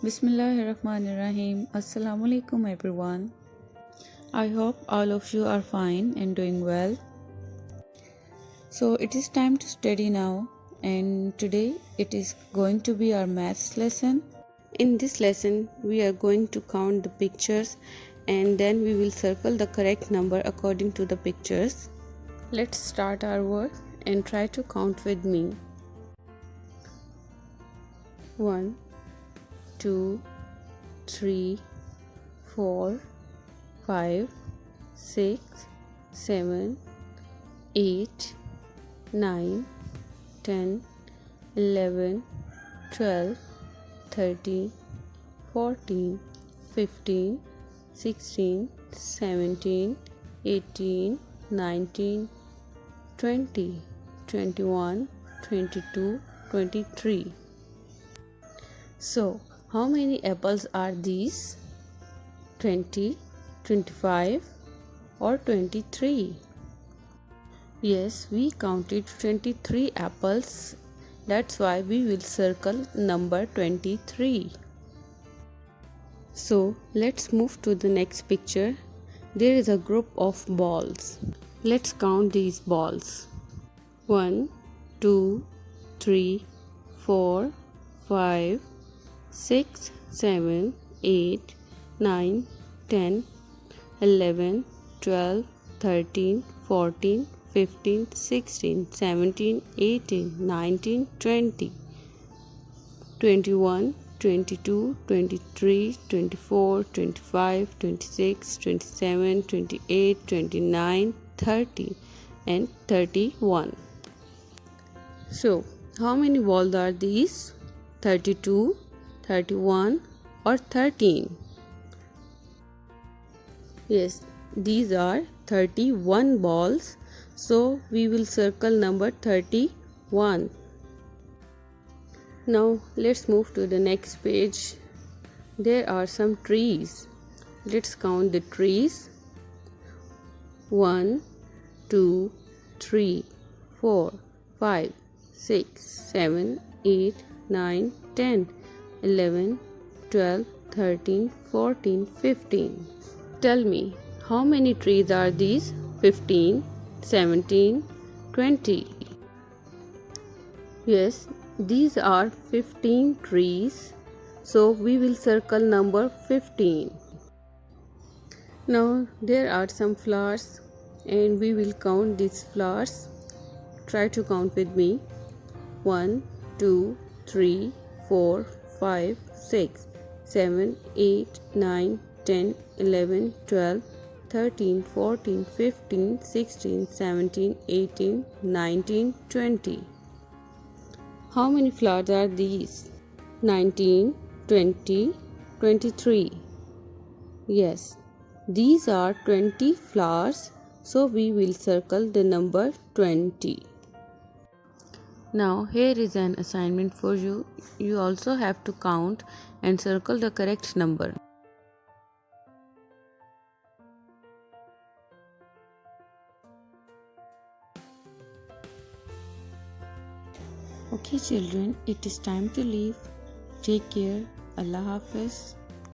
Bismillahirrahmanirrahim. Assalamu alaikum everyone. I hope all of you are fine and doing well. So it is time to study now, and today it is going to be our maths lesson. In this lesson we are going to count the pictures and then we will circle the correct number according to the pictures. Let's start our work and try to count with me. 1 2 3 4 5 6 7 8 9 10 11 12 13 14 15 16 17 18 19 20 21 22 23. So how many apples are these? 20, 25 or 23? Yes, we counted 23 apples. That's why we will circle number 23. So let's move to the next picture. There is a group of balls. Let's count these balls. 1, 2, 3, 4, 5, 6, 7, 8, 9, 10, 11, 12, 13, 14, 15, 16, 17, 18, 19, 20, 21, 22, 23, 24, 25, 26, 27, 28, 29, 30 and 31. So, how many balls are these? 32, 31 or 13? Yes, these are 31 balls. So we will circle number 31. Now let's move to the next page. There are some trees. Let's count the trees. 1, 2, 3, 4, 5, 6, 7, 8, 9, 10, 11, 12, 13, 14, 15. Tell me, how many trees are these? 15, 17, 20. Yes, these are 15 trees. So we will circle number 15. Now there are some flowers and we will count these flowers. Try to count with me. 1, 2, 3, 4, 5, 6, 7, 8, 9, 10, 11, 12, 13, 14, 15, 16, 17, 18, 19, 20. How many flowers are these? 19, 20, 23. Yes, these are 20 flowers. So we will circle the number 20. Now here is an assignment for you. You also have to count and circle the correct number. Okay children, it is time to leave. Take care. Allah Hafiz.